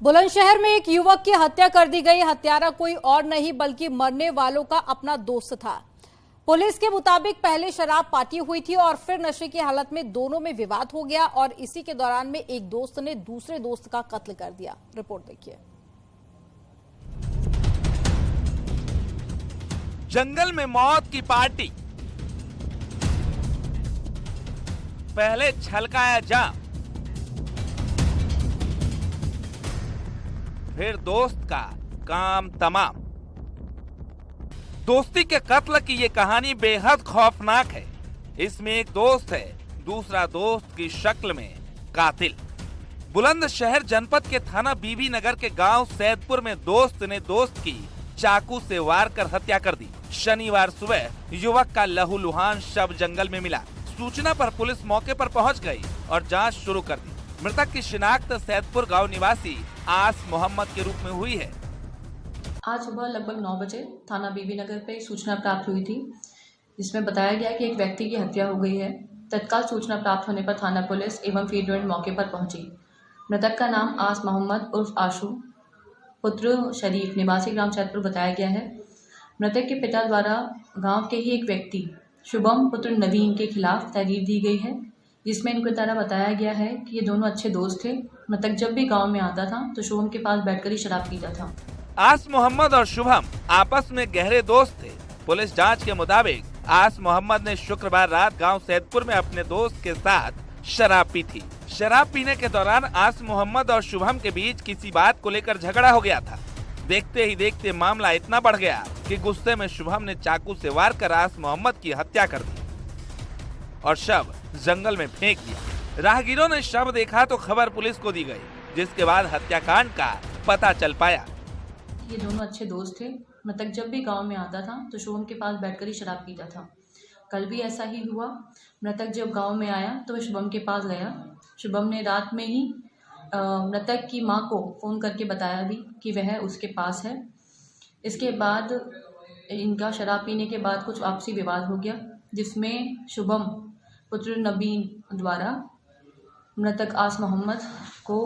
बुलंदशहर में एक युवक की हत्या कर दी गई। हत्यारा कोई और नहीं बल्कि मरने वालों का अपना दोस्त था। पुलिस के मुताबिक पहले शराब पार्टी हुई थी और फिर नशे की हालत में दोनों में विवाद हो गया और इसी के दौरान में एक दोस्त ने दूसरे दोस्त का कत्ल कर दिया। रिपोर्ट देखिए। जंगल में मौत की पार्टी, पहले छलकाया जाम, फिर दोस्त का काम तमाम। दोस्ती के कत्ल की ये कहानी बेहद खौफनाक है। इसमें एक दोस्त है, दूसरा दोस्त की शक्ल में कातिल। बुलंदशहर जनपद के थाना बीबी नगर के गांव सैदपुर में दोस्त ने दोस्त की चाकू से वार कर हत्या कर दी। शनिवार सुबह युवक का लहूलुहान शव जंगल में मिला। सूचना पर पुलिस मौके पर पहुंच गई और जांच शुरू कर दी। मृतक की शिनाख्त सैदपुर गांव निवासी आस मोहम्मद के रूप में हुई है। आज सुबह लगभग 9 बजे थाना बीबी नगर पे सूचना प्राप्त हुई थी, जिसमें बताया गया कि एक व्यक्ति की हत्या हो गई है। तत्काल सूचना प्राप्त होने पर थाना पुलिस एवं फील्ड यूनिट मौके पर पहुंची। मृतक का नाम आस मोहम्मद उर्फ आशु पुत्र शरीफ निवासी ग्राम सैदपुर बताया गया है। मृतक के पिता द्वारा गाँव के ही एक व्यक्ति शुभम पुत्र नवीन के खिलाफ तहरीर दी गई है, जिसमें इनके द्वारा बताया गया है कि ये दोनों अच्छे दोस्त थे। मृतक जब भी गांव में आता था तो शुभम के पास बैठकर ही शराब पीता था। आस मोहम्मद और शुभम आपस में गहरे दोस्त थे। पुलिस जांच के मुताबिक आस मोहम्मद ने शुक्रवार रात गांव सैदपुर में अपने दोस्त के साथ शराब पी थी। शराब पीने के दौरान आस मोहम्मद और शुभम के बीच किसी बात को लेकर झगड़ा हो गया था। देखते ही देखते मामला इतना बढ़ गया कि गुस्से में शुभम ने चाकू से वार कर आस मोहम्मद की हत्या कर दी और शव जंगल में फेंक दिया। राहगीरों ने शव देखा तो खबर पुलिस को दी गई, जिसके बाद हत्याकांड का पता चल पाया। ये दोनों अच्छे दोस्त थे। मृतक जब भी गांव में आता था तो शुभम के पास बैठकर ही शराब पीता था। कल भी ऐसा ही हुआ। मृतक जब गांव में आया तो वह शुभम के पास गया। शुभम ने रात में ही मृतक की मां को फोन करके बताया भी कि वह उसके पास है। इसके बाद इनका शराब पीने के बाद कुछ आपसी विवाद हो गया, जिसमें शुभम पुत्र नवीन द्वारा मृतक आस मोहम्मद को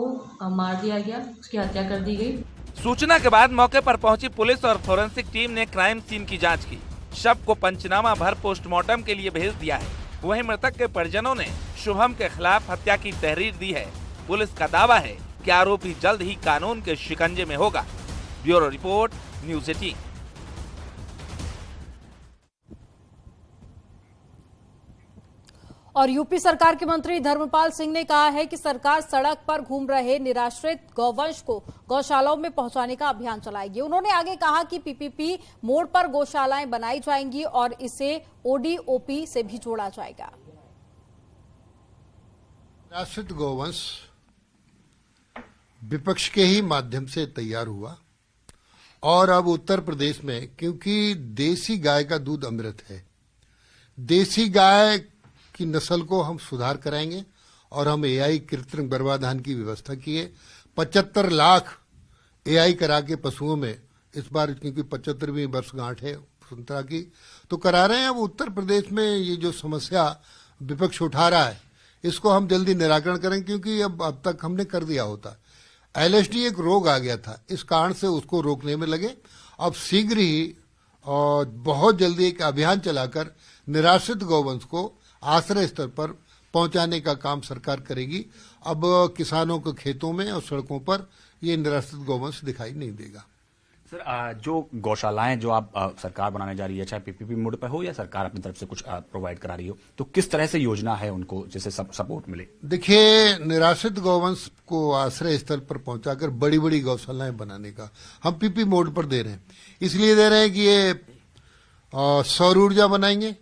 मार दिया गया, उसकी हत्या कर दी गई। सूचना के बाद मौके पर पहुंची पुलिस और फोरेंसिक टीम ने क्राइम सीन की जांच की। शव को पंचनामा भर पोस्टमार्टम के लिए भेज दिया है। वहीं मृतक के परिजनों ने शुभम के खिलाफ हत्या की तहरीर दी है। पुलिस का दावा है कि आरोपी जल्द ही कानून के शिकंजे में होगा। Bureau report, news 18। और यूपी सरकार के मंत्री धर्मपाल सिंह ने कहा है कि सरकार सड़क पर घूम रहे निराश्रित गौवंश को गौशालाओं में पहुंचाने का अभियान चलाएगी। उन्होंने आगे कहा कि पीपीपी मोड पर गौशालाएं बनाई जाएंगी और इसे ओडीओपी से भी जोड़ा जाएगा। निराश्रित गौवंश विपक्ष के ही माध्यम से तैयार हुआ और अब उत्तर प्रदेश में, क्योंकि देसी गाय का दूध अमृत है, देसी गाय की नस्ल को हम सुधार कराएंगे और हम एआई कृत्रिम गर्भाधान की व्यवस्था की है। 75 लाख एआई करा के पशुओं में इस बार, क्योंकि 75वीं वर्षगांठ है स्वतंत्रता की, तो करा रहे हैं। अब उत्तर प्रदेश में ये जो समस्या विपक्ष उठा रहा है, इसको हम जल्दी निराकरण करें, क्योंकि अब तक हमने कर दिया होता। एलएसडी एक रोग आ गया था, इस कारण से उसको रोकने में लगे। अब शीघ्र ही और बहुत जल्दी एक अभियान चलाकर निराश्रित गौवंश को आश्रय स्तर पर पहुंचाने का काम सरकार करेगी। अब किसानों के खेतों में और सड़कों पर ये निराश्रित गौवंश दिखाई नहीं देगा। सर, जो गौशालाएं जो आप सरकार बनाने जा रही है, चाहे पीपीपी मोड पर हो या सरकार अपनी तरफ से कुछ प्रोवाइड करा रही हो, तो किस तरह से योजना है उनको जिससे सपोर्ट मिले? देखिए, निराश्रित गौवंश को आश्रय स्थल पर पहुंचाकर बड़ी बड़ी गौशालाएं बनाने का हम पीपी मोड पर दे रहे हैं। इसलिए दे रहे हैं कि ये सौर ऊर्जा बनाएंगे,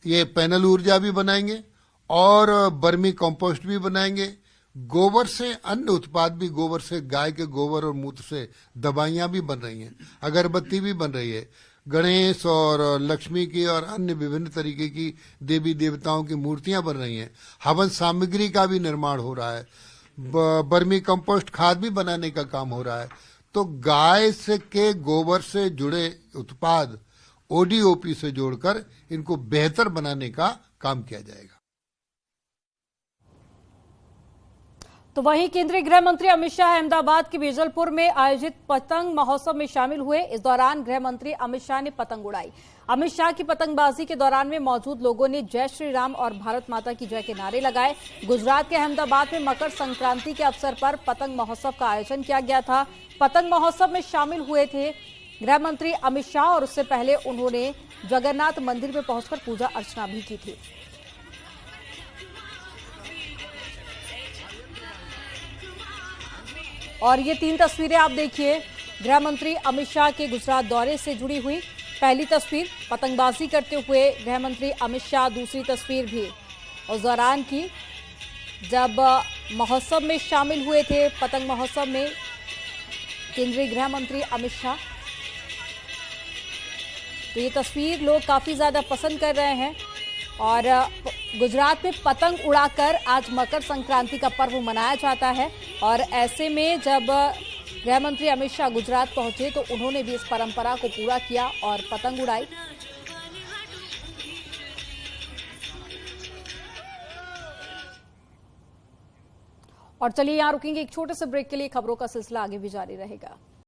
ये पैनल ऊर्जा भी बनाएंगे और बर्मी कंपोस्ट भी बनाएंगे। गोबर से अन्य उत्पाद भी, गोबर से, गाय के गोबर और मूत्र से दवाइयां भी बन रही हैं, अगरबत्ती भी बन रही है, गणेश और लक्ष्मी की और अन्य विभिन्न तरीके की देवी देवताओं की मूर्तियां बन रही हैं। हवन सामग्री का भी निर्माण हो रहा है, बर्मी कंपोस्ट खाद भी बनाने का काम हो रहा है। तो गाय से के गोबर से जुड़े उत्पाद ओडीओपी से जोड़कर इनको बेहतर बनाने का काम किया जाएगा। तो वहीं केंद्रीय गृह मंत्री अमित शाह अहमदाबाद के बेजलपुर में आयोजित पतंग महोत्सव में शामिल हुए। इस दौरान गृह मंत्री अमित शाह ने पतंग उड़ाई। अमित शाह की पतंगबाजी के दौरान में मौजूद लोगों ने जय श्री राम और भारत माता की जय के नारे लगाए। गुजरात के अहमदाबाद में मकर संक्रांति के अवसर पर पतंग महोत्सव का आयोजन किया गया था। पतंग महोत्सव में शामिल हुए थे गृह मंत्री अमित शाह और उससे पहले उन्होंने जगन्नाथ मंदिर में पहुंचकर पूजा अर्चना भी की थी। और ये 3 तस्वीरें आप देखिए गृह मंत्री अमित शाह के गुजरात दौरे से जुड़ी हुई। पहली तस्वीर पतंगबाजी करते हुए गृह मंत्री अमित शाह, दूसरी तस्वीर भी उस दौरान की जब महोत्सव में शामिल हुए थे, पतंग महोत्सव में केंद्रीय गृह मंत्री अमित शाह। तो ये तस्वीर लोग काफी ज्यादा पसंद कर रहे हैं और गुजरात में पतंग उड़ाकर आज मकर संक्रांति का पर्व मनाया जाता है। और ऐसे में जब गृह मंत्री अमित शाह गुजरात पहुंचे तो उन्होंने भी इस परंपरा को पूरा किया और पतंग उड़ाई। और चलिए यहां रुकेंगे एक छोटे से ब्रेक के लिए। खबरों का सिलसिला आगे भी जारी रहेगा।